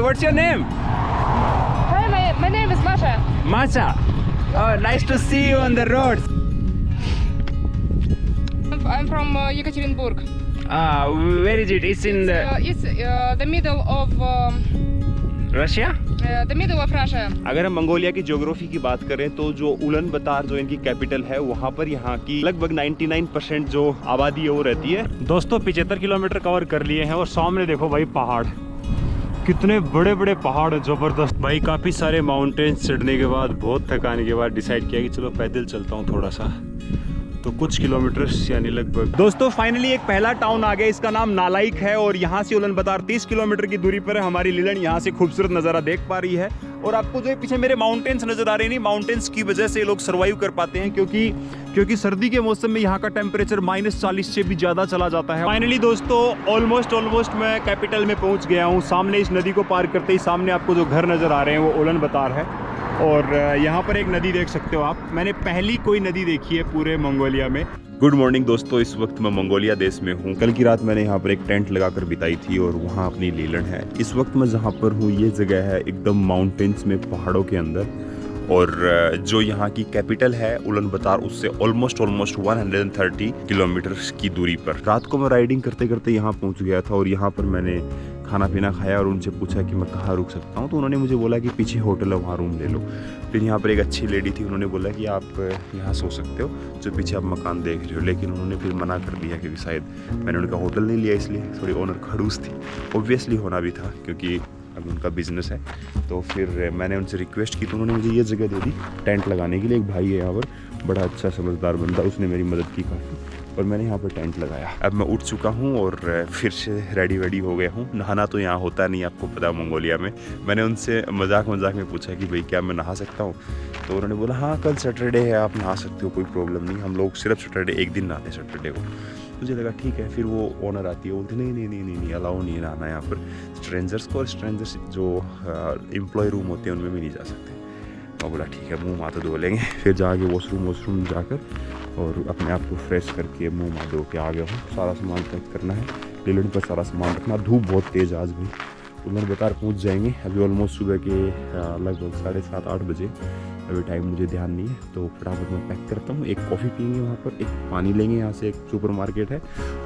What's your name? Hi, my name is Masha. Masha. Oh, nice to see you on the roads. I'm from Yekaterinburg. Where is it? It's in The middle of Russia. the middle of Russia. अगर हम Mongolia की geography की बात करें तो जो उलन बतार जो इनकी कैपिटल है वहाँ पर यहाँ की लगभग 99% जो आबादी है वो रहती है। दोस्तों 75 किलोमीटर कवर कर लिए हैं और सामने देखो भाई पहाड़, कितने बड़े बड़े पहाड़ हैं, जबरदस्त भाई। काफ़ी सारे माउंटेन्स चढ़ने के बाद, बहुत थकाने के बाद डिसाइड किया कि चलो पैदल चलता हूँ थोड़ा सा, तो कुछ किलोमीटर्स यानी लगभग। दोस्तों फाइनली एक पहला टाउन आ गया, इसका नाम नालाइक है और यहाँ से उलन बतार 30 किलोमीटर की दूरी पर है। हमारी लीलन यहाँ से खूबसूरत नज़ारा देख पा रही है और आपको जो पीछे मेरे माउंटेन्स नजर आ रहे हैं, नहीं माउंटेन्स की वजह से लोग सर्वाइव कर पाते हैं क्योंकि सर्दी के मौसम में यहाँ का टेम्परेचर -40 से भी ज़्यादा चला जाता है। फाइनली दोस्तों ऑलमोस्ट मैं कैपिटल में पहुँच गया हूँ। सामने इस नदी को पार करते ही सामने आपको जो घर नज़र आ रहे हैं वो उलन बतार है और यहाँ पर एक नदी देख सकते हो आप। मैंने पहली कोई नदी देखी है पूरे मंगोलिया में। गुड मॉर्निंग दोस्तों, इस वक्त मैं मंगोलिया देश में हूँ। कल की रात मैंने यहाँ पर एक टेंट लगाकर बिताई थी और वहाँ अपनी लीलन है। इस वक्त मैं जहाँ पर हूँ ये जगह है एकदम माउंटेन्स में, पहाड़ों के अंदर, और जो यहाँ की कैपिटल है उलन बतार उससे ऑलमोस्ट 130 किलोमीटर की दूरी पर। रात को मैं राइडिंग करते करते यहाँ पहुँच गया था और यहाँ पर मैंने खाना पीना खाया और उनसे पूछा कि मैं कहाँ रुक सकता हूँ, तो उन्होंने मुझे बोला कि पीछे होटल है वहाँ रूम ले लो। फिर यहाँ पर एक अच्छी लेडी थी, उन्होंने बोला कि आप यहाँ सो सकते हो जो पीछे आप मकान देख रहे हो, लेकिन उन्होंने फिर मना कर दिया क्योंकि शायद मैंने उनका होटल नहीं लिया, इसलिए थोड़ी ओनर खड़ूस थी। ऑब्वियसली होना भी था क्योंकि अब उनका बिजनेस है। तो फिर मैंने उनसे रिक्वेस्ट की तो उन्होंने मुझे ये जगह दे दी टेंट लगाने के लिए। एक भाई है यहाँ पर, बड़ा अच्छा समझदार बंदा, उसने मेरी मदद की काफ़ी और मैंने यहाँ पर टेंट लगाया। अब मैं उठ चुका हूँ और फिर से रेडी वेडी हो गया हूँ। नहाना तो यहाँ होता नहीं, आपको पता मंगोलिया में। मैंने उनसे मजाक में पूछा कि भाई क्या मैं नहा सकता हूँ, तो उन्होंने बोला हाँ कल सैटरडे है, आप नहा सकते हो, कोई प्रॉब्लम नहीं। हम लोग सिर्फ सैटरडे एक दिन नहाते सैटरडे को। मुझे लगा ठीक है। फिर वो ओनर आती है, बोलती नहीं अलाउ नहीं नहाना यहाँ पर स्ट्रेंजर्स को, और स्ट्रेंजर्स जो एम्प्लॉय रूम होते हैं उनमें भी नहीं जा सकते। मैं बोला ठीक है, मुँह हाथ धो लेंगे। फिर जाके वॉशरूम जाकर और अपने आप को फ्रेश करके मुँह हाथ धो के आ गया हूँ। सारा सामान पैक करना है, लीलन पर सारा सामान रखना। धूप बहुत तेज़ आज भाई। उलन बतार पहुँच जाएंगे अभी ऑलमोस्ट सुबह के लगभग 7:30-8 बजे। अभी टाइम मुझे ध्यान नहीं है, तो फटाफट मैं पैक करता हूँ। एक कॉफ़ी पियेंगे वहाँ पर, एक पानी लेंगे, यहाँ से एक सुपरमार्केट है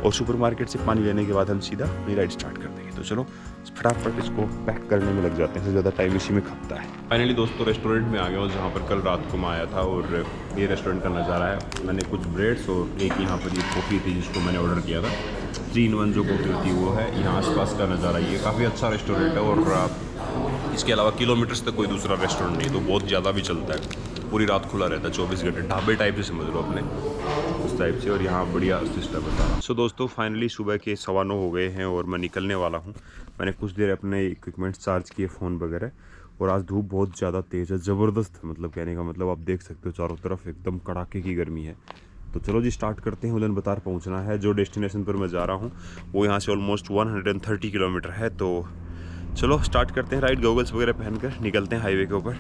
और सुपरमार्केट से पानी लेने के बाद हम सीधा अपनी राइड स्टार्ट कर देंगे। तो चलो फटाफट इसको पैक करने में लग जाते हैं, सबसे ज़्यादा टाइम इसी में खपता है। फाइनली दोस्तों रेस्टोरेंट में आ गया हूँ जहाँ पर कल रात को मैं आया था और ये रेस्टोरेंट का नज़ारा है। मैंने कुछ ब्रेड्स और एक यहाँ पर ये कॉफ़ी थी जिसको मैंने ऑर्डर किया था। 3-in-1 जो कॉफ़ी होती है वो है। यहाँ आसपास का नज़ारा ये काफ़ी अच्छा रेस्टोरेंट है और इसके अलावा किलोमीटर्स तक कोई दूसरा रेस्टोरेंट नहीं, तो बहुत ज़्यादा भी चलता है। पूरी रात खुला रहता है 24 घंटे, ढाबे टाइप से समझ लो अपने, उस टाइप से। और यहाँ बढ़िया सिस्टम है। सो दोस्तों फाइनली सुबह के 9:15 हो गए हैं और मैं निकलने वाला हूँ। मैंने कुछ देर अपने इक्विपमेंट चार्ज किए, फ़ोन वगैरह, और आज धूप बहुत ज़्यादा तेज़ है, ज़बरदस्त। मतलब कहने का मतलब आप देख सकते हो चारों तरफ एकदम कड़ाके की गर्मी है। तो चलो जी स्टार्ट करते हैं। उलन बतार पहुँचना है। जो डेस्टिनेशन पर मैं जा रहा हूँ वो यहाँ से ऑलमोस्ट 130 किलोमीटर है। तो चलो स्टार्ट करते हैं राइड। गॉगल्स वगैरह पहनकर निकलते हैं हाईवे के ऊपर।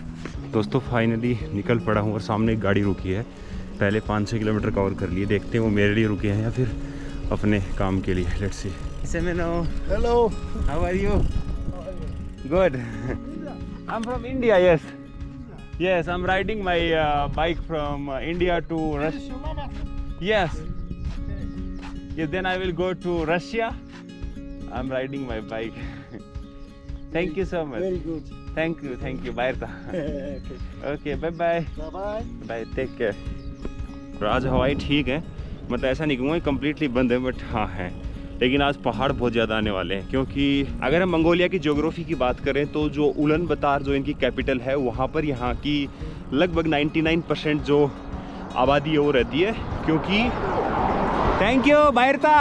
दोस्तों फाइनली निकल पड़ा हूँ और सामने एक गाड़ी रुकी है। पहले 5-6 किलोमीटर कवर कर लिए, देखते हैं वो मेरे लिए रुके हैं या फिर अपने काम के लिए। Let's see. Hello, how are you? Good. I am from India. Yes, I'm riding my bike from India to Russia. Yes. Yes, then I will go to Russia. I'm riding my bike. Thank you so much. Very good. Thank you. Bye. Okay, bye. Bye, take care. आज हवाई ठीक है, मतलब ऐसा नहीं कहूँगा completely बंद है, बट हाँ है। लेकिन आज पहाड़ बहुत ज़्यादा आने वाले हैं क्योंकि अगर हम मंगोलिया की ज्योग्राफी की बात करें तो जो उलन बतार जो इनकी कैपिटल है वहाँ पर यहाँ की लगभग 99% जो आबादी है वो रहती है। क्योंकि थैंक यू बायरता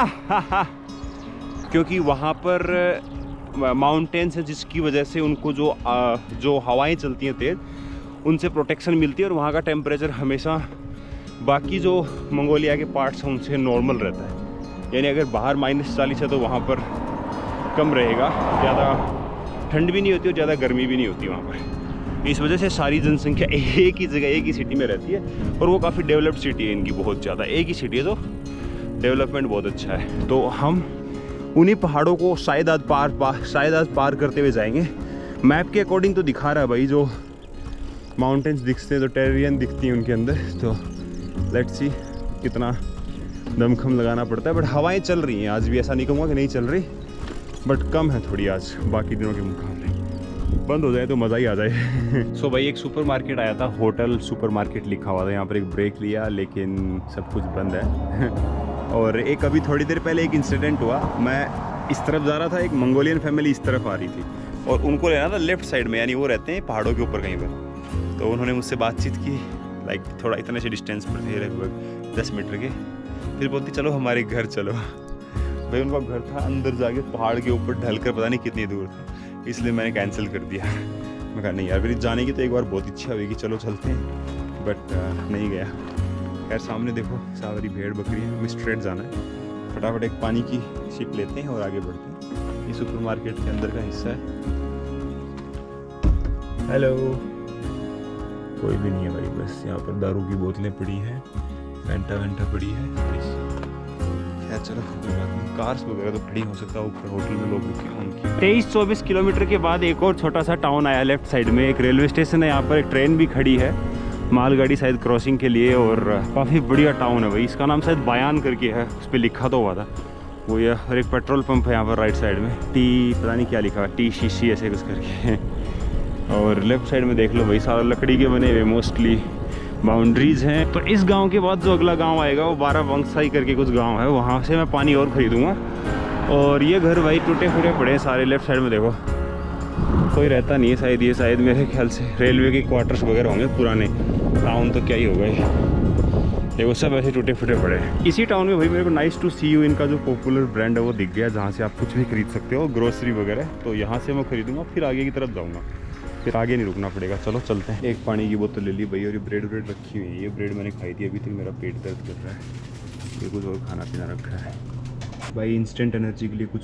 क्योंकि वहाँ पर माउंटेन्स है जिसकी वजह से उनको जो हवाएं चलती हैं तेज़, उनसे प्रोटेक्शन मिलती है और वहाँ का टेम्परेचर हमेशा बाकी जो मंगोलिया के पार्ट्स हैं उनसे नॉर्मल रहता है। यानी अगर बाहर -40 है तो वहाँ पर कम रहेगा, ज़्यादा ठंड भी नहीं होती और ज़्यादा गर्मी भी नहीं होती वहाँ पर। इस वजह से सारी जनसंख्या एक ही जगह, एक ही सिटी में रहती है और वो काफ़ी डेवलप्ड सिटी है इनकी, बहुत ज़्यादा। एक ही सिटी है तो डेवलपमेंट बहुत अच्छा है। तो हम उन्हीं पहाड़ों को शायद आज पार करते हुए जाएंगे मैप के अकॉर्डिंग तो दिखा रहा है भाई, जो माउंटेन्स दिखते हैं तो टेरेरियन दिखती हैं उनके अंदर। तो लेट्स सी कितना दमखम लगाना पड़ता है। बट हवाएं चल रही हैं आज भी, ऐसा नहीं कहूँगा कि नहीं चल रही, बट कम है थोड़ी आज बाकी दिनों के मुकाबले। बंद हो जाए तो मज़ा ही आ जाए। सो भाई एक सुपरमार्केट आया था, होटल सुपरमार्केट लिखा हुआ था, यहाँ पर एक ब्रेक लिया लेकिन सब कुछ बंद है। और एक अभी थोड़ी देर पहले एक इंसिडेंट हुआ, मैं इस तरफ जा रहा था, एक मंगोलियन फैमिली इस तरफ आ रही थी और उनको लेना था लेफ्ट साइड में, यानी वो रहते हैं पहाड़ों के ऊपर कहीं पर। तो उन्होंने मुझसे बातचीत की, लाइक थोड़ा इतने से डिस्टेंस पर थे, लगभग 10 मीटर के। फिर बोलती चलो हमारे घर चलो। भाई उनका घर था अंदर जाके पहाड़ के ऊपर ढल कर, पता नहीं कितनी दूर था, इसलिए मैंने कैंसिल कर दिया। मैं कहा नहीं यार, मेरी जाने की तो एक बार बहुत इच्छा हुई कि चलो चलते हैं, बट नहीं गया। खैर सामने देखो सारी भेड़ बकरी है, हमें स्ट्रेट जाना है। फटाफट एक पानी की सिप लेते हैं और आगे बढ़ते हैं। ये सुपरमार्केट के अंदर का हिस्सा है। हेलो, कोई भी नहीं है भाई, बस यहाँ पर दारू की बोतलें पड़ी हैं, फैंटा वैंटा पड़ी है। खैर चलो, कार्स वगैरह तो खड़ी हो सकता है, ऊपर होटल में लोग रुके होंगे। 23-24 किलोमीटर के बाद एक और छोटा सा टाउन आया लेफ्ट साइड में, एक रेलवे स्टेशन है, यहाँ पर एक ट्रेन भी खड़ी है मालगाड़ी शायद क्रॉसिंग के लिए, और काफ़ी बढ़िया टाउन है भाई। इसका नाम शायद बयान करके है, उस पर लिखा तो हुआ था वो ये। और एक पेट्रोल पंप है यहाँ पर राइट साइड में, टी पता नहीं क्या लिखा, TCC ऐसे कुछ करके। और लेफ्ट साइड में देख लो भाई, सारा लकड़ी के बने हुए मोस्टली बाउंड्रीज हैं। तो इस गांव के बाद जो अगला गांव आएगा वो 12 बंगसाई करके कुछ गांव है, वहाँ से मैं पानी और ख़रीदूँगा। और ये घर भाई टूटे फूटे पड़े हैं सारे, लेफ्ट साइड में देखो कोई रहता नहीं है शायद। ये शायद मेरे ख्याल से रेलवे के क्वार्टर्स वगैरह होंगे पुराने, टाउन तो क्या ही होगा ये। देखो सब ऐसे टूटे फूटे पड़े हैं। इसी टाउन में भाई मेरे को नाइस टू सी यू इनका जो पॉपुलर ब्रांड है वो दिख गया, जहाँ से आप कुछ भी खरीद सकते हो, ग्रोसरी वगैरह। तो यहाँ से मैं खरीदूँगा, फिर आगे की तरफ जाऊँगा, फिर आगे नहीं रुकना पड़ेगा। चलो चलते हैं। एक पानी की बोतल ले ली भाई, और ये ब्रेड रखी हुई है। ये ब्रेड मैंने खाई थी, अभी तक मेरा पेट दर्द कर रहा है। ये कुछ और खाना पीना रखा है भाई, इंस्टेंट एनर्जी के लिए कुछ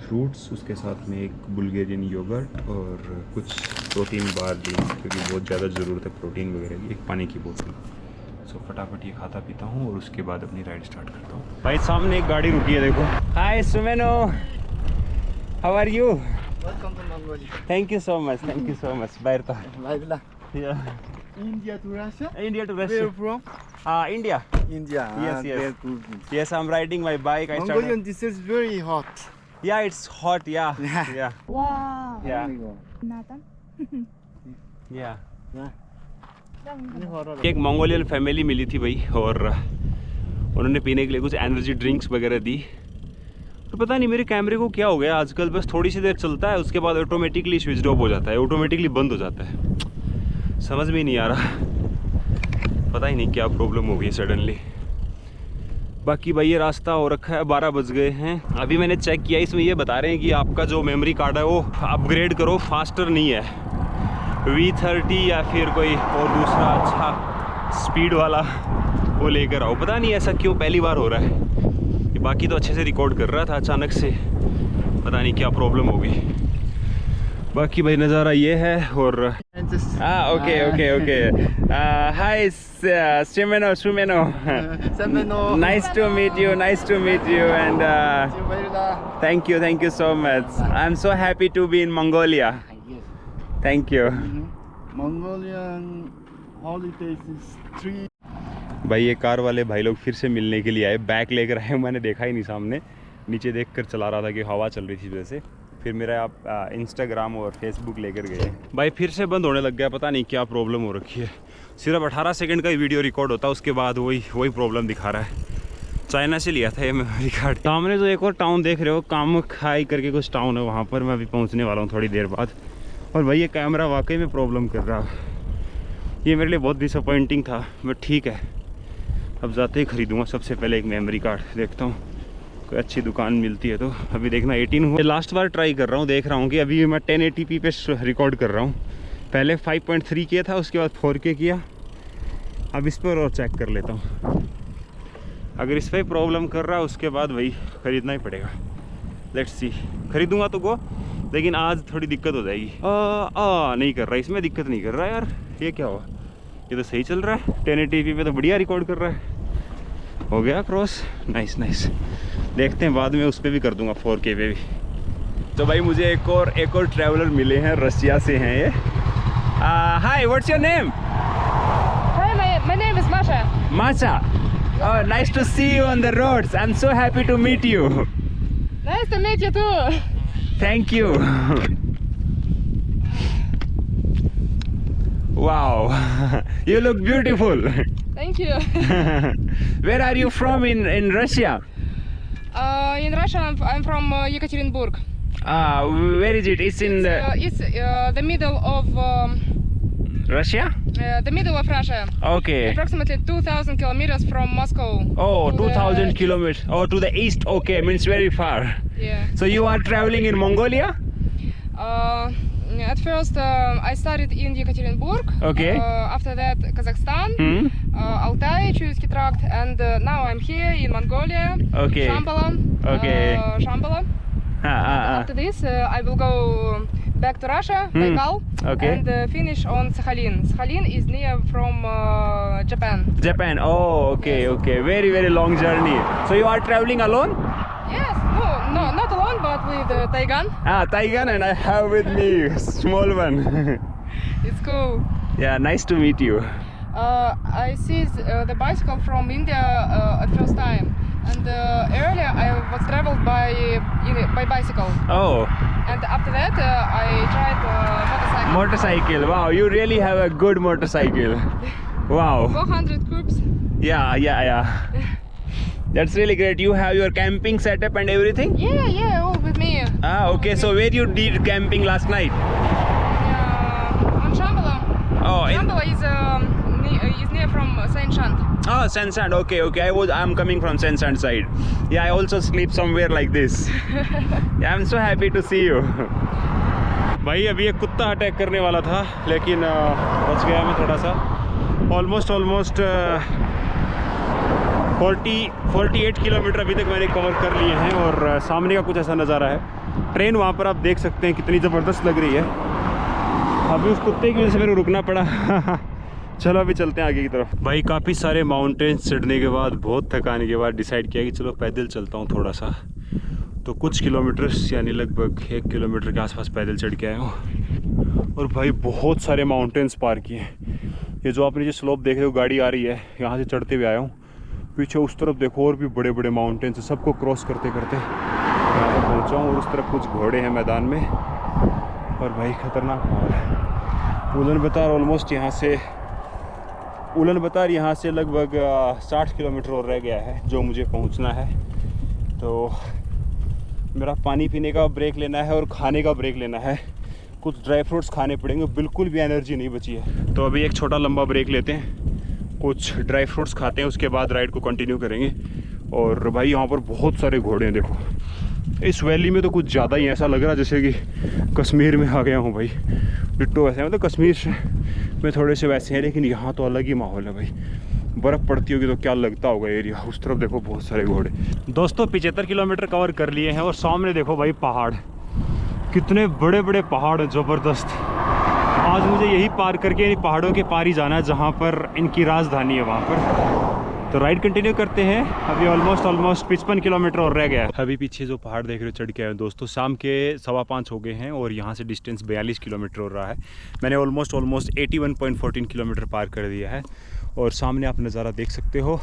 फ्रूट्स, उसके साथ में एक बुल्गेरियन योगर्ट और कुछ प्रोटीन बार ली, क्योंकि बहुत ज़्यादा ज़रूरत है प्रोटीन वगैरह की। एक पानी की बोतल। सो फटाफट ये खाता पीता हूँ और उसके बाद अपनी राइड स्टार्ट करता हूँ। भाई सामने एक गाड़ी रुकी है देखो। Hi Sumeno, how are you? Welcome to Mongolia. Thank you so much. Thank you so much. Bairta. Laila. Yeah. India to Russia? India to Where Russia. you from? India. India. Yes, yes. Very good. Yes, I'm riding my bike. I Mongolian, started. this is very hot. Yeah, it's hot. Yeah. Yeah. Yeah. Wow. Yeah. There you go. Nathan. Yeah. Yeah. ये हो रहा एक Mongolian family मिली थी भाई, और उन्होंने पीने के लिए कुछ एनर्जी ड्रिंक्स वगैरह दी। तो पता नहीं मेरे कैमरे को क्या हो गया आजकल, बस थोड़ी सी देर चलता है, उसके बाद ऑटोमेटिकली स्विच ऑफ हो जाता है, ऑटोमेटिकली बंद हो जाता है। समझ में नहीं आ रहा, पता ही नहीं क्या प्रॉब्लम हो गई सडनली। बाकी भाई ये रास्ता हो रखा है, 12 बज गए हैं। अभी मैंने चेक किया, इसमें ये बता रहे हैं कि आपका जो मेमोरी कार्ड है वो अपग्रेड करो, फास्टर नहीं है, V30 या फिर कोई और दूसरा अच्छा स्पीड वाला वो लेकर आओ। पता नहीं ऐसा क्यों पहली बार हो रहा है। बाकी तो अच्छे से रिकॉर्ड कर रहा था, अचानक से पता नहीं क्या प्रॉब्लम हो गई। बाकी भाई नज़ारा ये है। और okay okay okay, hi Sumeno, nice to meet you, and thank you so much. I am so happy to be in Mongolia. Thank you. Mongolian holidays is 3. भाई ये कार वाले भाई लोग फिर से मिलने के लिए आए, बैग लेकर आए, मैंने देखा ही नहीं, सामने नीचे देख कर चला रहा था कि हवा चल रही थी वैसे। फिर मेरा आप इंस्टाग्राम और फेसबुक लेकर गए भाई, फिर से बंद होने लग गया, पता नहीं क्या प्रॉब्लम हो रखी है। सिर्फ 18 सेकंड का ही वीडियो रिकॉर्ड होता, उसके बाद वही प्रॉब्लम दिखा रहा है। चाइना से लिया था ये मेमोरी कार्ड। सामने जो एक और टाउन देख रहे हो, कामखाई करके कुछ टाउन है, वहाँ पर मैं अभी पहुँचने वाला हूँ थोड़ी देर बाद। और भाई ये कैमरा वाकई में प्रॉब्लम कर रहा है, ये मेरे लिए बहुत डिसअपॉइंटिंग था, बट ठीक है, अब जाते ही ख़रीदूँगा। सबसे पहले एक मेमोरी कार्ड देखता हूँ, कोई अच्छी दुकान मिलती है तो। अभी देखना 18 हुआ, लास्ट बार ट्राई कर रहा हूँ, देख रहा हूँ कि अभी मैं 1080p पे रिकॉर्ड कर रहा हूँ। पहले 5.3 किया था, उसके बाद 4K किया, अब इस पर और चेक कर लेता हूँ। अगर इस पर प्रॉब्लम कर रहा है उसके बाद वही ख़रीदना ही पड़ेगा। लेट्स सी, ख़रीदूँगा तो गो, लेकिन आज थोड़ी दिक्कत हो जाएगी। नहीं कर रहा, इसमें दिक्कत नहीं कर रहा यार, ये क्या हुआ? ये तो सही चल रहा है, 1080p पे तो बढ़िया रिकॉर्ड कर रहा है। हो गया क्रॉस, नाइस। देखते हैं बाद में उस पर भी कर दूंगा, 4K पे भी। तो भाई मुझे एक और ट्रैवलर मिले हैं, रशिया से हैं ये। Hi, what's your name? Hi, my name is Masha. Masha. Oh, nice to see you on the roads. I'm so happy to meet you. Nice to meet you too. Thank you. Wow, you look beautiful. Thank you. Where are you from in Russia? In Russia, I'm from Yekaterinburg. Where is it? It's in the It's the middle of Russia? the middle of Russia. Okay. Approximately 2,000 kilometers from Moscow. Oh, to the 2,000 east. kilometers. Oh, to the east. Okay, means very far. Yeah. So you are traveling in Mongolia? At first, I started in Yekaterinburg. Okay. After that, Kazakhstan, Hmm? Altai, Chuyutski Tract, and now I'm here in Mongolia. Okay. Shambhala. Okay. Shambhala. After this, I will go back to Russia, Baikal, Okay. and finish on Sakhalin. Sakhalin is near from Japan. Japan. Oh, okay, okay. Very, very long journey. So you are traveling alone? Yes, no, not alone, but with Taigan. Taigan, and I have with me small one. It's cool. Yeah, nice to meet you. I see the bicycle from India at first time, and earlier I was traveled by bicycle, Oh, and after that I tried motorcycle. motorcycle. Wow, you really have a good motorcycle. Wow. 400 curbs. Yeah. That's really great. You have your camping setup and everything? Yeah, all with me. Okay. So where you did camping last night? On Shambhala. Oh, in Shambhala is near from Saint Shant. Sensand. Okay. I'm coming from Sensand side. Yeah, I also sleep somewhere like this. Yeah, I'm so happy to see you. भाई अभी एक कुत्ता attack करने वाला था, लेकिन बच गया मैं थोड़ा सा। ऑलमोस्ट 48 किलोमीटर अभी तक मैंने कवर कर लिए हैं, और सामने का कुछ ऐसा नज़ारा है। ट्रेन वहाँ पर आप देख सकते हैं कितनी ज़बरदस्त लग रही है। अभी उस कुत्ते की वजह से मेरे को रुकना पड़ा। चलो अभी चलते हैं आगे की तरफ। भाई काफ़ी सारे माउंटेन्स चढ़ने के बाद, बहुत थकाने के बाद डिसाइड किया कि चलो पैदल चलता हूँ थोड़ा सा। तो कुछ किलोमीटर्स, यानी लगभग 1 किलोमीटर के आसपास पैदल चढ़ के आया हूँ। और भाई बहुत सारे माउंटेन्स पार किए। ये जो आपने जो स्लोप देख रहे हो, गाड़ी आ रही है, यहाँ से चढ़ते हुए आया हूँ। पीछे उस तरफ देखो और भी बड़े बड़े माउंटेन्स, सबको क्रॉस करते करते यहाँ पर पहुँचा हूँ। और उस तरफ कुछ घोड़े हैं मैदान में, और भाई ख़तरनाक माहौल है। उलन बतार यहाँ से लगभग 60 किलोमीटर और रह गया है जो मुझे पहुँचना है। तो मेरा पानी पीने का ब्रेक लेना है और खाने का ब्रेक लेना है। कुछ ड्राई फ्रूट्स खाने पड़ेंगे, बिल्कुल भी एनर्जी नहीं बची है। तो अभी एक छोटा लंबा ब्रेक लेते हैं, कुछ ड्राई फ्रूट्स खाते हैं, उसके बाद राइड को कंटिन्यू करेंगे। और भाई यहाँ पर बहुत सारे घोड़े हैं, देखो इस वैली में तो कुछ ज़्यादा ही ऐसा लग रहा है जैसे कि कश्मीर में आ गया हूँ भाई। डिट्टो वैसे मतलब कश्मीर में थोड़े से वैसे हैं, लेकिन यहाँ तो अलग ही माहौल है भाई। बर्फ़ पड़ती होगी तो क्या लगता होगा एरिया। उस तरफ देखो बहुत सारे घोड़े। दोस्तों 75 किलोमीटर कवर कर लिए हैं, और सामने देखो भाई पहाड़, कितने बड़े बड़े पहाड़ हैं, ज़बरदस्त। आज मुझे यही पार करके इन पहाड़ों के पार ही जाना है जहाँ पर इनकी राजधानी है वहाँ पर। तो राइड कंटिन्यू करते हैं। अभी ऑलमोस्ट 55 किलोमीटर और रह गया है। अभी पीछे जो पहाड़ देख रहे हो चढ़ के आए दोस्तों, शाम के 5:15 हो गए हैं, और यहाँ से डिस्टेंस 42 किलोमीटर हो रहा है। मैंने ऑलमोस्ट 81.14 किलोमीटर पार कर दिया है। और सामने आप नज़ारा देख सकते हो,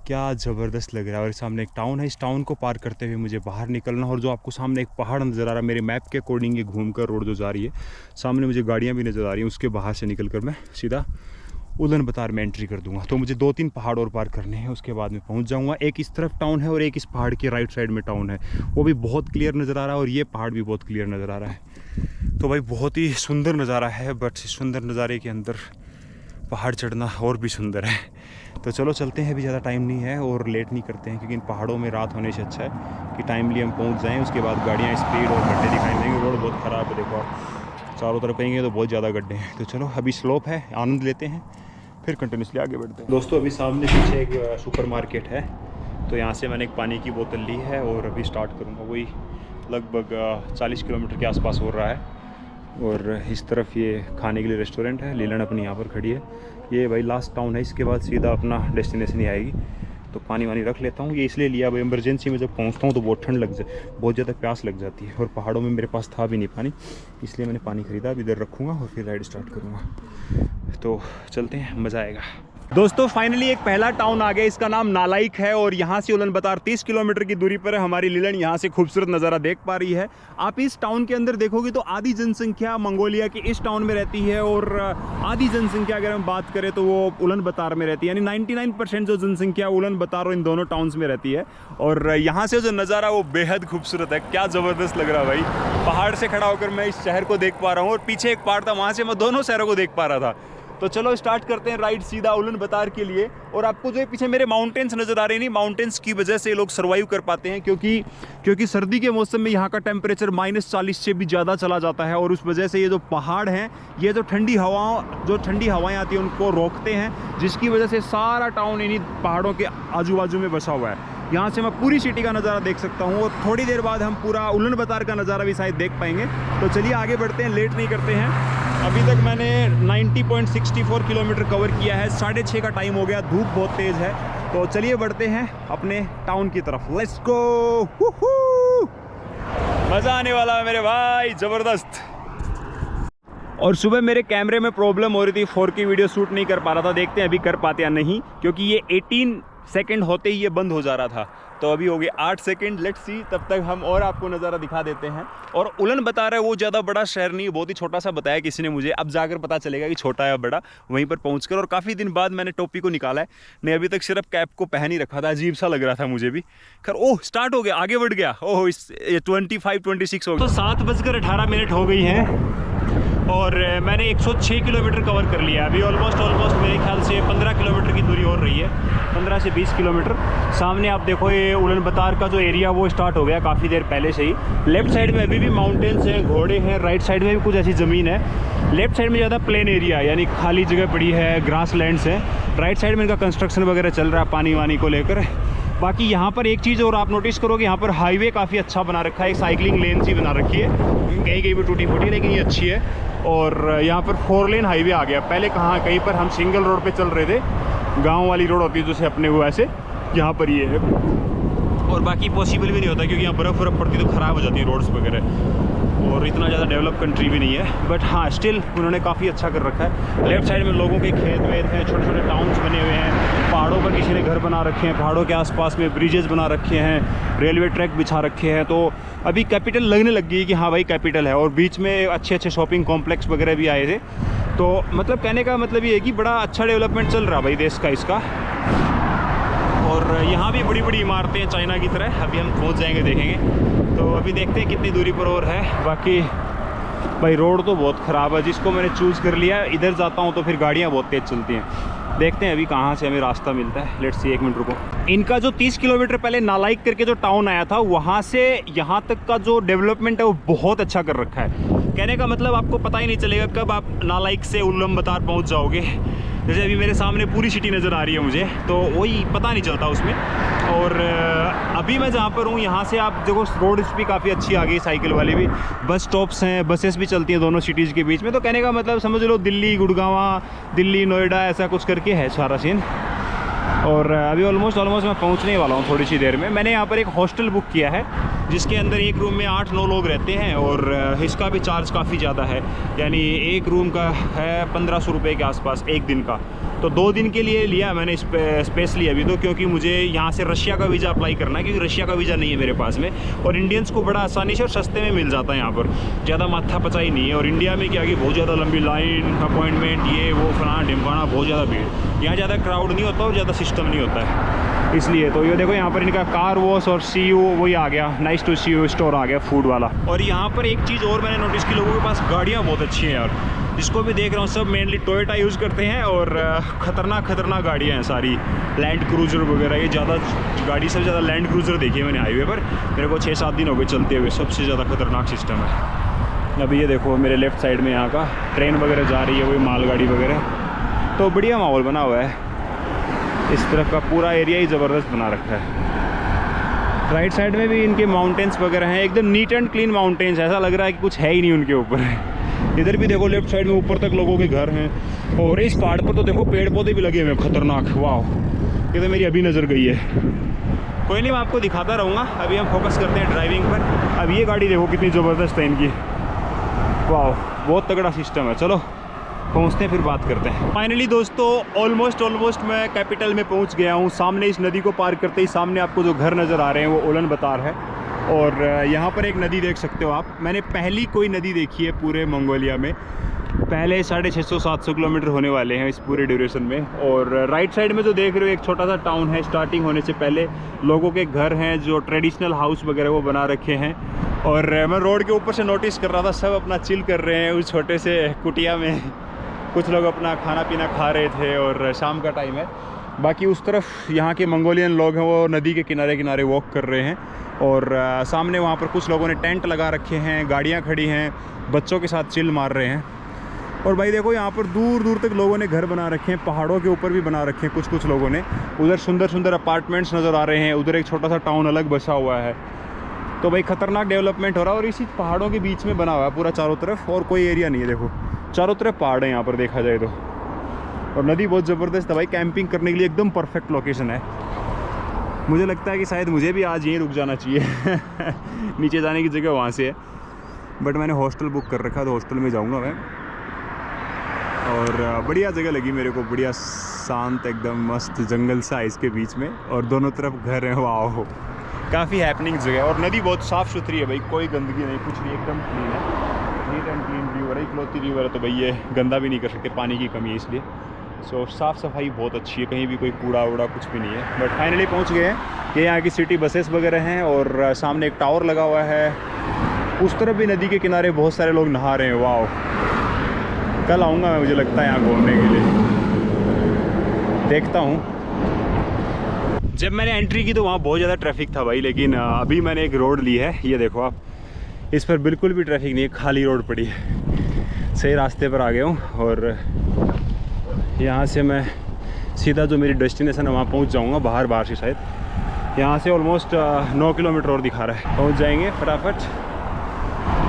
क्या ज़बरदस्त लग रहा है। और सामने एक टाउन है, इस टाउन को पार करते हुए मुझे बाहर निकलना। और जो आपको सामने एक पहाड़ नज़र आ रहा है, मेरे मैप के अकॉर्डिंग ये घूम कर रोड जो जा रही है, सामने मुझे गाड़ियाँ भी नज़र आ रही हैं, उसके बाहर से निकल कर मैं सीधा उलन बतार में एंट्री कर दूंगा। तो मुझे 2-3 पहाड़ और पार करने हैं, उसके बाद मैं पहुंच जाऊंगा। एक इस तरफ टाउन है और एक इस पहाड़ के राइट साइड में टाउन है, वो भी बहुत क्लियर नज़र आ रहा है, और ये पहाड़ भी बहुत क्लियर नज़र आ रहा है। तो भाई बहुत ही सुंदर नज़ारा है, बट इस सुंदर नज़ारे के अंदर पहाड़ चढ़ना और भी सुंदर है। तो चलो चलते हैं, अभी ज़्यादा टाइम नहीं है और लेट नहीं करते हैं, क्योंकि इन पहाड़ों में रात होने से अच्छा है कि टाइमली हम पहुँच जाएँ। उसके बाद गाड़ियाँ स्पीड और गड्ढे दिखाई देंगे। रोड बहुत ख़राब है, देखो आप चारों तरफ कहेंगे तो बहुत ज़्यादा गड्ढे हैं। तो चलो अभी स्लोप है, आनंद लेते हैं, फिर कंटिन्यूसली आगे बढ़ते हैं। दोस्तों अभी सामने पीछे एक सुपर मार्केट है, तो यहाँ से मैंने एक पानी की बोतल ली है और अभी स्टार्ट करूँगा। वही लगभग 40 किलोमीटर के आसपास हो रहा है। और इस तरफ ये खाने के लिए रेस्टोरेंट है, लीलन अपनी यहाँ पर खड़ी है। ये भाई लास्ट टाउन है, इसके बाद सीधा अपना डेस्टिनेशन ही आएगी। तो पानी वानी रख लेता हूँ। ये इसलिए लिया भाई, इमरजेंसी में जब पहुँचता हूँ तो बहुत ज़्यादा प्यास लग जाती है, और पहाड़ों में मेरे पास था भी नहीं पानी, इसलिए मैंने पानी ख़रीदा। अब इधर रखूँगा और फिर राइड स्टार्ट करूँगा। तो चलते हैं, मज़ा आएगा। दोस्तों फाइनली एक पहला टाउन आ गया, इसका नाम नालाइक है, और यहाँ से उलन-बतार 30 किलोमीटर की दूरी पर है। हमारी लीलन यहाँ से खूबसूरत नज़ारा देख पा रही है। आप इस टाउन के अंदर देखोगे तो आधी जनसंख्या मंगोलिया की इस टाउन में रहती है, और आधी जनसंख्या अगर हम बात करें तो वो उलन-बतार में रहती है। यानी 99% जो जनसंख्या उलन-बतार और इन दोनों टाउन्स में रहती है। और यहाँ से जो नज़ारा वो बेहद खूबसूरत है, क्या ज़बरदस्त लग रहा है भाई। पहाड़ से खड़ा होकर मैं इस शहर को देख पा रहा हूँ, और पीछे एक पहाड़ था, वहाँ से मैं दोनों शहरों को देख पा रहा था। तो चलो स्टार्ट करते हैं राइड सीधा उलन-बतार के लिए। और आपको जो पीछे मेरे माउंटेन्स नज़र आ रहे हैं, नहीं माउंटेन्स की वजह से लोग सर्वाइव कर पाते हैं, क्योंकि सर्दी के मौसम में यहाँ का टेम्परेचर -40 से भी ज़्यादा चला जाता है, और उस वजह से ये जो पहाड़ हैं ये जो ठंडी हवाएं आती हैं उनको रोकते हैं, जिसकी वजह से सारा टाउन इन्हीं पहाड़ों के आजू बाजू में बसा हुआ है। यहाँ से मैं पूरी सिटी का नज़ारा देख सकता हूँ, और थोड़ी देर बाद हम पूरा उलन-बतार का नज़ारा भी शायद देख पाएंगे। तो चलिए आगे बढ़ते हैं, लेट नहीं करते हैं। अभी तक मैंने 90.64 किलोमीटर कवर किया है, 6:30 का टाइम हो गया, धूप बहुत तेज़ है। तो चलिए बढ़ते हैं अपने टाउन की तरफ, लेट्स गो। मज़ा आने वाला है मेरे भाई, ज़बरदस्त। और सुबह मेरे कैमरे में प्रॉब्लम हो रही थी, 4K वीडियो शूट नहीं कर पा रहा था। देखते हैं अभी कर पाते या नहीं, क्योंकि ये 18 सेकंड होते ही ये बंद हो जा रहा था। तो अभी हो गए 8 सेकंड, लेट्स सी। तब तक हम और आपको नज़ारा दिखा देते हैं। और उलन-बतार है वो ज़्यादा बड़ा शहर नहीं, बहुत ही छोटा सा बताया किसी ने मुझे, अब जाकर पता चलेगा कि छोटा या बड़ा वहीं पर पहुंचकर। और काफ़ी दिन बाद मैंने टोपी को निकाला है, नहीं अभी तक सिर्फ कैप को पहन ही रखा था, अजीब सा लग रहा था मुझे भी। खैर ओह स्टार्ट हो गया, आगे बढ़ गया। ओह इस 25-26 हो गया। तो 7:18 हो गई हैं, और मैंने 106 किलोमीटर कवर कर लिया अभी। ऑलमोस्ट मेरे ख्याल से 15 किलोमीटर की दूरी और रही है, 15 से 20 किलोमीटर। सामने आप देखो ये उलन-बतार का जो एरिया वो स्टार्ट हो गया काफ़ी देर पहले से ही। लेफ्ट साइड में अभी भी माउंटेन्स हैं, घोड़े हैं, राइट साइड में भी कुछ ऐसी ज़मीन है। लेफ्ट साइड में ज़्यादा प्लेन एरिया है, यानी खाली जगह पड़ी है, ग्रास लैंड्स हैं। राइट साइड में इनका कंस्ट्रक्शन वगैरह चल रहा है पानी वानी को लेकर। बाकी यहाँ पर एक चीज़ और आप नोटिस करोगे, यहाँ पर हाईवे काफ़ी अच्छा बना रखा है, एक साइकिलिंग लेन सी बना रखी है, कहीं कहीं पर टूटी फूटी लेकिन ये अच्छी है। और यहाँ पर 4 लेन हाईवे आ गया। पहले कहाँ कहीं पर हम सिंगल रोड पे चल रहे थे, गांव वाली रोड होती है जैसे अपने वो, ऐसे यहाँ पर ये है। और बाकी पॉसिबल भी नहीं होता, क्योंकि यहाँ बर्फ़ पड़ती तो ख़राब हो जाती है रोड्स वगैरह, और इतना ज़्यादा डेवलप कंट्री भी नहीं है। बट हाँ स्टिल उन्होंने काफ़ी अच्छा कर रखा है। लेफ्ट साइड में लोगों के खेत वेत हैं, छोटे छोटे टाउन्स बने हुए हैं, पहाड़ों पर किसी ने घर बना रखे हैं, पहाड़ों के आसपास में ब्रिजेस बना रखे हैं, रेलवे ट्रैक बिछा रखे हैं। तो अभी कैपिटल लगने लग गई कि हाँ भाई कैपिटल है। और बीच में अच्छे अच्छे शॉपिंग कॉम्प्लेक्स वगैरह भी आए थे। तो मतलब कहने का मतलब ये है कि बड़ा अच्छा डेवलपमेंट चल रहा भाई देश का इसका। और यहाँ भी बड़ी बड़ी इमारतें हैं चाइना की तरह। अभी हम पहुँच जाएंगे, देखेंगे। तो अभी देखते हैं कितनी दूरी पर और है। बाकी भाई रोड तो बहुत ख़राब है, जिसको मैंने चूज़ कर लिया। इधर जाता हूँ तो फिर गाड़ियाँ बहुत तेज़ चलती हैं। देखते हैं अभी कहाँ से हमें रास्ता मिलता है। लेट्स सी, 1 मिनट रुको। इनका जो 30 किलोमीटर पहले नालाइक करके जो टाउन आया था, वहाँ से यहाँ तक का जो डेवलपमेंट है वो बहुत अच्छा कर रखा है। कहने का मतलब आपको पता ही नहीं चलेगा कब आप नालाइक से उलन-बतार पहुँच जाओगे। जैसे अभी मेरे सामने पूरी सिटी नज़र आ रही है मुझे, तो वही पता नहीं चलता उसमें। और अभी मैं जहाँ पर हूँ यहाँ से आप देखो रोड्स भी काफ़ी अच्छी आ गई, साइकिल वाली भी, बस स्टॉप्स हैं, बसेस भी चलती हैं दोनों सिटीज़ के बीच में। तो कहने का मतलब समझ लो दिल्ली गुड़गांव, दिल्ली नोएडा ऐसा कुछ करके है सारा सीन। और अभी ऑलमोस्ट मैं पहुंचने वाला हूं थोड़ी सी देर में। मैंने यहाँ पर एक हॉस्टल बुक किया है, जिसके अंदर एक रूम में 8-9 लोग रहते हैं, और इसका भी चार्ज काफ़ी ज़्यादा है। यानी एक रूम का है 1500 रुपये के आसपास एक दिन का। तो 2 दिन के लिए लिया मैंने स्पेशली अभी तो, क्योंकि मुझे यहाँ से रशिया का वीज़ा अप्लाई करना है, क्योंकि रशिया का वीज़ा नहीं है मेरे पास में। और इंडियंस को बड़ा आसानी से और सस्ते में मिल जाता है यहाँ पर, ज़्यादा माथा पचाई नहीं है। और इंडिया में क्या कि बहुत ज़्यादा लंबी लाइन, अपॉइंटमेंट, ये वो फलाना ढिमकाना, बहुत ज़्यादा भीड़। यहाँ ज़्यादा क्राउड नहीं होता और ज़्यादा सिस्टम नहीं होता है, इसलिए। तो ये देखो यहाँ पर इनका कार वॉश और सी यू वही आ गया, nice to see you store आ गया, फूड वाला। और यहाँ पर एक चीज़ और मैंने नोटिस की, लोगों के पास गाड़ियाँ बहुत अच्छी हैं यार। जिसको भी देख रहा हूँ सब मेनली टोयोटा यूज़ करते हैं, और ख़तरनाक गाड़ियाँ हैं सारी, लैंड क्रूज़र वगैरह। ये ज़्यादा गाड़ी सबसे ज़्यादा लैंड क्रूज़र देखी है मैंने हाईवे पर। मेरे को 6-7 दिन हो गए चलते हुए, सबसे ज़्यादा खतरनाक सिस्टम है। अभी ये देखो मेरे लेफ़्ट साइड में यहाँ का ट्रेन वगैरह जा रही है, वही मालगाड़ी वगैरह। तो बढ़िया माहौल बना हुआ है, इस तरफ का पूरा एरिया ही ज़बरदस्त बना रखा है। राइट साइड में भी इनके माउंटेन्स वगैरह हैं, एकदम नीट एंड क्लीन माउंटेन्स, ऐसा लग रहा है कि कुछ है ही नहीं उनके ऊपर। इधर भी देखो लेफ्ट साइड में ऊपर तक लोगों के घर हैं, और इस पहाड़ पर तो देखो पेड़ पौधे भी लगे हुए हैं खतरनाक। वाह ये तो मेरी अभी नज़र गई है। कोई नहीं, मैं आपको दिखाता रहूँगा। अभी हम फोकस करते हैं ड्राइविंग पर। अब ये गाड़ी देखो कितनी ज़बरदस्त है इनकी, वाह बहुत तगड़ा सिस्टम है। चलो पहुंचते हैं फिर बात करते हैं। फाइनली दोस्तों ऑलमोस्ट मैं कैपिटल में पहुंच गया हूं। सामने इस नदी को पार करते ही सामने आपको जो घर नज़र आ रहे हैं वो उलानबातर है। और यहाँ पर एक नदी देख सकते हो आप। मैंने पहली कोई नदी देखी है पूरे मंगोलिया में। पहले 650-700 किलोमीटर होने वाले हैं इस पूरे ड्यूरेशन में। और राइट साइड में जो देख रहे हो एक छोटा सा टाउन है। स्टार्टिंग होने से पहले लोगों के घर हैं जो ट्रेडिशनल हाउस वगैरह वो बना रखे हैं। और मैं रोड के ऊपर से नोटिस कर रहा था सब अपना चिल कर रहे हैं उस छोटे से कुटिया में। कुछ लोग अपना खाना पीना खा रहे थे और शाम का टाइम है। बाकी उस तरफ यहाँ के मंगोलियन लोग हैं वो नदी के किनारे किनारे वॉक कर रहे हैं। और सामने वहाँ पर कुछ लोगों ने टेंट लगा रखे हैं, गाड़ियाँ खड़ी हैं, बच्चों के साथ चिल मार रहे हैं। और भाई देखो यहाँ पर दूर दूर तक लोगों ने घर बना रखे हैं, पहाड़ों के ऊपर भी बना रखे हैं कुछ लोगों ने। उधर सुंदर सुंदर अपार्टमेंट्स नज़र आ रहे हैं, उधर एक छोटा सा टाउन अलग बसा हुआ है। तो भाई ख़तरनाक डेवलपमेंट हो रहा है। और इसी पहाड़ों के बीच में बना हुआ है पूरा चारों तरफ, और कोई एरिया नहीं है। देखो चारों तरफ पहाड़ है यहाँ पर देखा जाए तो। और नदी बहुत ज़बरदस्त है भाई, कैंपिंग करने के लिए एकदम परफेक्ट लोकेशन है। मुझे लगता है कि शायद मुझे भी आज यहीं रुक जाना चाहिए नीचे जाने की जगह वहाँ से है, बट मैंने हॉस्टल बुक कर रखा है तो हॉस्टल में जाऊँगा मैं। और बढ़िया जगह लगी मेरे को, बढ़िया शांत एकदम मस्त जंगल सा है इसके बीच में और दोनों तरफ घर हैं। वाह काफ़ी हैपनिंग जगह है। और नदी बहुत साफ़ सुथरी है भाई, कोई गंदगी नहीं, कुछ नहीं, एकदम क्लीन है। नीट एंड क्लीन रिवर है, इकलौती रिवर है तो भाई ये गंदा भी नहीं कर सकते, पानी की कमी है इसलिए। सो साफ़ सफाई बहुत अच्छी है, कहीं भी कोई कूड़ा वूड़ा कुछ भी नहीं है। बट फाइनली पहुंच गए हैं। ये यहाँ की सिटी बसेस वगैरह हैं और सामने एक टावर लगा हुआ है। उस तरफ भी नदी के किनारे बहुत सारे लोग नहा रहे हैं। वाह कल आऊँगा मैं, मुझे लगता है यहाँ घूमने के लिए, देखता हूँ। जब मैंने एंट्री की तो वहाँ बहुत ज़्यादा ट्रैफिक था भाई, लेकिन अभी मैंने एक रोड ली है, ये देखो आप, इस पर बिल्कुल भी ट्रैफिक नहीं है, खाली रोड पड़ी है। सही रास्ते पर आ गया हूँ और यहाँ से मैं सीधा जो मेरी डेस्टिनेशन है वहाँ पहुँच जाऊँगा, बाहर से शायद। यहाँ से ऑलमोस्ट 9 किलोमीटर और दिखा रहा है, पहुँच जाएंगे फटाफट।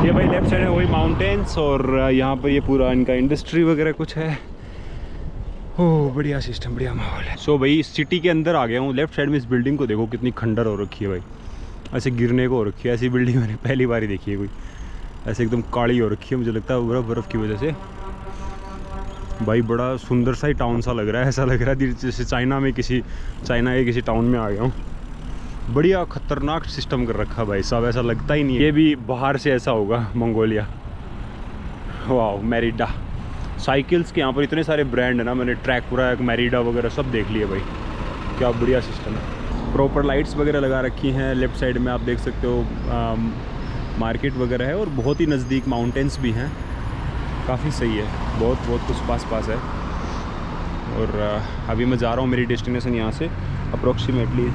ये भाई लेफ्ट साइड है वही माउंटेन्स और यहाँ पर ये पूरा इनका इंडस्ट्री वगैरह कुछ है। ओह बढ़िया सिस्टम, बढ़िया माहौल है। सो भाई इस सिटी के अंदर आ गया हूँ। लेफ्ट साइड में इस बिल्डिंग को देखो कितनी खंडर हो रखी है भाई, ऐसे गिरने को हो रखी है। ऐसी बिल्डिंग मैंने पहली बार ही देखी है कोई, ऐसे एकदम काली हो रखी है। मुझे लगता है बर्फ़ की वजह से। भाई बड़ा सुंदर सा ही टाउन सा लग रहा है, ऐसा लग रहा है जैसे चाइना के किसी टाउन में आ गया हूँ। बढ़िया खतरनाक सिस्टम कर रखा भाई साहब, ऐसा लगता ही नहीं है ये भी बाहर से ऐसा होगा मंगोलिया। वाह मेरिडा साइकिल्स के यहाँ पर इतने सारे ब्रांड है ना, मैंने ट्रैक पूरा मेरिडा वगैरह सब देख लिए भाई, क्या बढ़िया सिस्टम है। प्रॉपर लाइट्स वगैरह लगा रखी हैं। लेफ़्ट साइड में आप देख सकते हो मार्केट वगैरह है और बहुत ही नज़दीक माउंटेन्स भी हैं, काफ़ी सही है, बहुत कुछ पास है। और अभी मैं जा रहा हूँ, मेरी डेस्टिनेशन यहाँ से अप्रोक्सीमेटली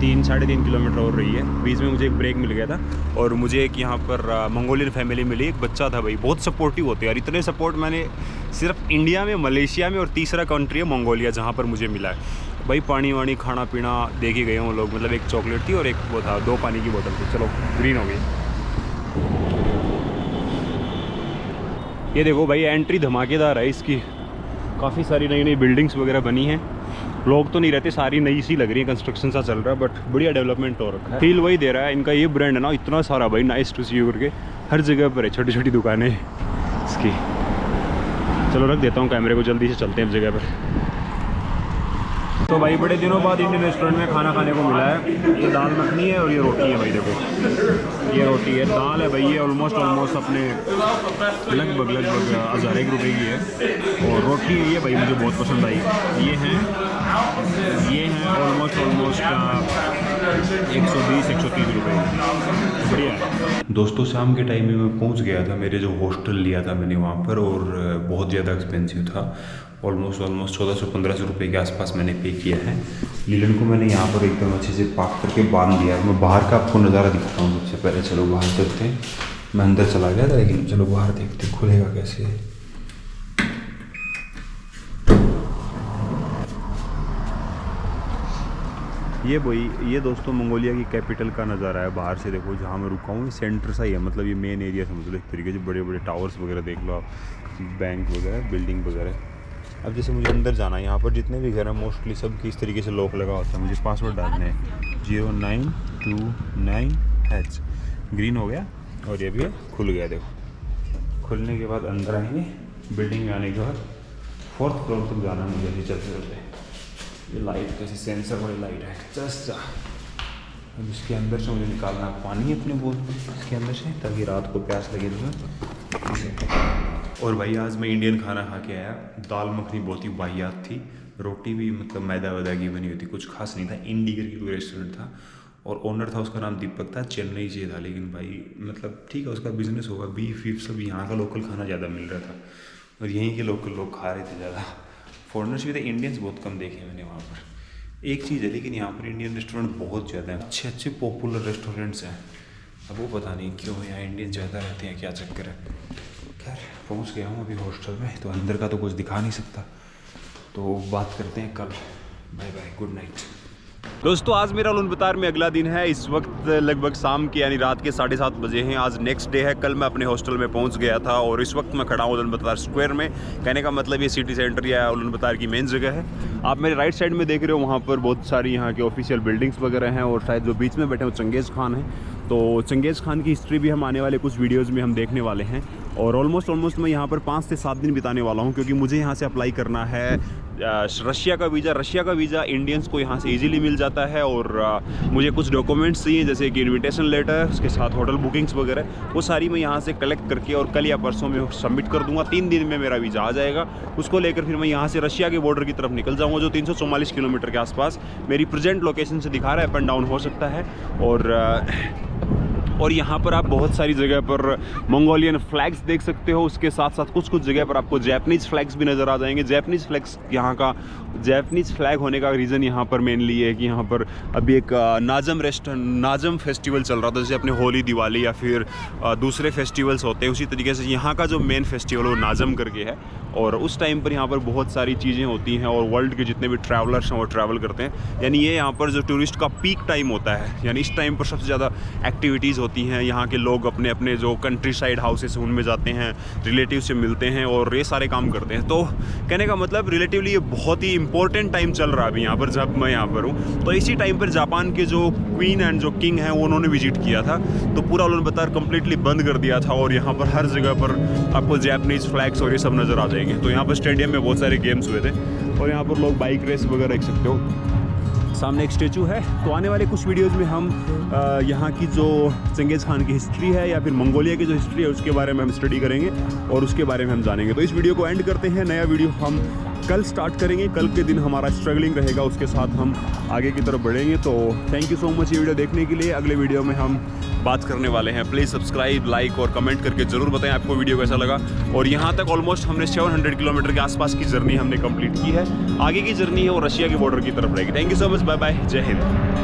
3-3.5 किलोमीटर और रही है। बीच में मुझे एक ब्रेक मिल गया था और मुझे एक यहाँ पर मंगोलियन फैमिली मिली, एक बच्चा था भाई, बहुत सपोर्टिव होते हैं यार। इतने सपोर्ट मैंने सिर्फ इंडिया में, मलेशिया में और तीसरा कंट्री है मंगोलिया जहाँ पर मुझे मिला है भाई। पानी वानी खाना पीना दे के गए वो लोग, मतलब एक चॉकलेट थी और एक वो था 2 पानी की बोतल थी। चलो ग्रीन हो गई। ये देखो भाई एंट्री धमाकेदार है इसकी, काफ़ी सारी नई बिल्डिंग्स वगैरह बनी हैं। लोग तो नहीं रहते, सारी नई सी लग रही है, कंस्ट्रक्शन सा चल रहा है, बट बढ़िया डेवलपमेंट हो रखा है। फील वही दे रहा है इनका ये ब्रांड है ना, इतना सारा भाई नाइस टू सी यू करके हर जगह पर है, छोटी छोटी दुकानें इसकी। चलो रख देता हूँ कैमरे को, जल्दी से चलते हैं इस जगह पर। तो भाई बड़े दिनों बाद इंडियन रेस्टोरेंट में खाना खाने को मिला है। ये दाल मखनी है और ये रोटी है भाई, देखो ये रोटी है, दाल है भाई, ये ऑलमोस्ट अपने लगभग 1000 रुपये की है। और रोटी है ये भाई, मुझे बहुत पसंद आई। ये हैं ऑलमोस्ट 120-130 रुपये, बढ़िया है। दोस्तों शाम के टाइम में मैं पहुंच गया था, मेरे जो हॉस्टल लिया था मैंने वहाँ पर, और बहुत ज़्यादा एक्सपेंसिव था। ऑलमोस्ट 1400-1500 रुपये के आसपास मैंने पे किया है। लीलन को मैंने यहाँ पर एकदम अच्छे से पाक करके बांध दिया। मैं बाहर का आपको नज़ारा दिखाता हूँ सबसे पहले। चलो बाहर चलते हैं, मैं अंदर चला गया था लेकिन चलो बाहर देखते हैं खुलेगा कैसे। ये दोस्तों मंगोलिया की कैपिटल का नज़ारा है बाहर से। देखो जहाँ मैं रुका हूँ सेंटर सा ही है, मतलब ये मेन एरिया समझ लो एक तरीके से। बड़े बड़े टावर्स वगैरह देख लो आप, बैंक वगैरह, बिल्डिंग वगैरह, अब जैसे मुझे अंदर जाना है, यहाँ पर जितने भी घर हैं मोस्टली सब की इस तरीके से लॉक लगा होता है। मुझे पासवर्ड डालने हैं 0929H, ग्रीन हो गया और ये भी खुल गया। देखो खुलने के बाद अंदर आएंगे, बिल्डिंग में आने के बाद 4th फ्लोर तक जाना है मुझे चलते चलते। ये लाइट कैसी सेंसर वाली लाइट है, जस्ट अब इसके अंदर से मुझे निकालना पानी अपने बोल इसके अंदर से, ताकि रात को प्यास लगे तो। और भाई आज मैं इंडियन खाना खा के आया, दाल मखनी बहुत ही वाहियात थी, रोटी भी मतलब मैदा वैदा की बनी हुई थी, कुछ खास नहीं था। इंडी करके कोई रेस्टोरेंट था और ओनर था, उसका नाम दीपक था, चेन्नई से था। लेकिन भाई मतलब ठीक है, उसका बिजनेस होगा, बीफ वीफ सब यहाँ का लोकल खाना ज़्यादा मिल रहा था और यहीं के लोकल लोग खा रहे थे ज़्यादा। फॉरेनर्स भी थे, इंडियंस बहुत कम देखे मैंने वहाँ पर। एक चीज़ है लेकिन यहाँ पर इंडियन रेस्टोरेंट बहुत ज़्यादा हैं, अच्छे अच्छे पॉपुलर रेस्टोरेंट्स हैं। अब वो पता नहीं क्यों यहाँ इंडियन ज़्यादा रहते हैं, क्या चक्कर है। खैर पहुँच गया हूँ अभी हॉस्टल में, तो अंदर का तो कुछ दिखा नहीं सकता, तो बात करते हैं कल। Bye bye, good night. दोस्तों आज मेरा उलन में अगला दिन है। इस वक्त लगभग शाम के यानी रात के 7:30 बजे हैं। आज नेक्स्ट डे है। कल मैं अपने हॉस्टल में पहुंच गया था और इस वक्त मैं खड़ा हूँ उलन स्क्वायर में। कहने का मतलब ये सिटी सेंटर या उलन की मेन जगह है। आप मेरे राइट साइड में देख रहे हो, वहाँ पर बहुत सारी यहाँ के ऑफिशियल बिल्डिंग्स वगैरह हैं और शायद जो बीच में बैठे हो चंगेज़ खान है। तो चंगेज़ खान की हिस्ट्री भी हम आने वाले कुछ वीडियोज़ में हम देखने वाले हैं। और ऑलमोस्ट मैं यहाँ पर 5 से 7 दिन बिताने वाला हूँ, क्योंकि मुझे यहाँ से अप्लाई करना है रशिया का वीज़ा। रशिया का वीज़ा इंडियंस को यहाँ से इजीली मिल जाता है और मुझे कुछ डॉक्यूमेंट्स चाहिए, जैसे कि इनविटेशन लेटर, उसके साथ होटल बुकिंग्स वगैरह, वो सारी मैं यहाँ से कलेक्ट करके और कल या परसों में सबमिट कर दूँगा। 3 दिन में मेरा वीज़ा आ जाएगा। उसको लेकर फिर मैं यहाँ से रशिया के बॉर्डर की तरफ निकल जाऊँगा, जो 344 किलोमीटर के आसपास मेरी प्रेजेंट लोकेशन से दिखा रहा है। अप एंड डाउन हो सकता है। और यहाँ पर आप बहुत सारी जगह पर मंगोलियन फ्लैग्स देख सकते हो। उसके साथ साथ कुछ जगह पर आपको जैपनीज़ फ्लैग्स भी नज़र आ जाएंगे। जैपनीज़ फ्लैग्स यहाँ का जैपनीज़ फ्लैग होने का रीज़न यहाँ पर मेनली है कि यहाँ पर अभी एक नाजम फेस्टिवल चल रहा था, जैसे अपने होली, दिवाली या फिर दूसरे फेस्टिवल्स होते हैं, उसी तरीके से यहाँ का जो मेन फेस्टिवल वो नाजम करके है। और उस टाइम पर यहाँ पर बहुत सारी चीज़ें होती हैं और वर्ल्ड के जितने भी ट्रैवलर्स हैं वो ट्रैवल करते हैं। यानी ये यहाँ पर जो टूरिस्ट का पीक टाइम होता है, यानी इस टाइम पर सबसे ज़्यादा एक्टिविटीज़ होती हैं। यहाँ के लोग अपने अपने जो कंट्री साइड हाउसेस हैं उनमें जाते हैं, रिलेटिव से मिलते हैं और ये सारे काम करते हैं। तो कहने का मतलब रिलेटिवली ये बहुत ही इंपॉर्टेंट टाइम चल रहा है अभी यहाँ पर, जब मैं यहाँ पर हूँ। तो इसी टाइम पर जापान के जो क्वीन एंड जो किंग हैं वो उन्होंने विजिट किया था, तो पूरा उलन कम्प्लीटली बंद कर दिया था और यहाँ पर हर जगह पर आपको जैपनीज़ फ्लैग्स और ये सब नज़र आ जाएंगे। तो यहाँ पर स्टेडियम में बहुत सारे गेम्स हुए थे और यहाँ पर लोग बाइक रेस वगैरह देख सकते हो। सामने एक स्टेचू है। तो आने वाले कुछ वीडियोज़ में हम यहाँ की जो चंगेज़ खान की हिस्ट्री है या फिर मंगोलिया की जो हिस्ट्री है उसके बारे में हम स्टडी करेंगे और उसके बारे में हम जानेंगे। तो इस वीडियो को एंड करते हैं। नया वीडियो हम कल स्टार्ट करेंगे। कल के दिन हमारा स्ट्रगलिंग रहेगा, उसके साथ हम आगे की तरफ बढ़ेंगे। तो थैंक यू सो मच ये वीडियो देखने के लिए। अगले वीडियो में हम बात करने वाले हैं। प्लीज़ सब्सक्राइब, लाइक और कमेंट करके ज़रूर बताएं आपको वीडियो कैसा लगा। और यहाँ तक ऑलमोस्ट हमने 700 किलोमीटर के आसपास की जर्नी हमने कंप्लीट की है। आगे की जर्नी है वो रशिया के बॉर्डर की तरफ रहेगी। Thank you so much, bye bye, जय हिंद।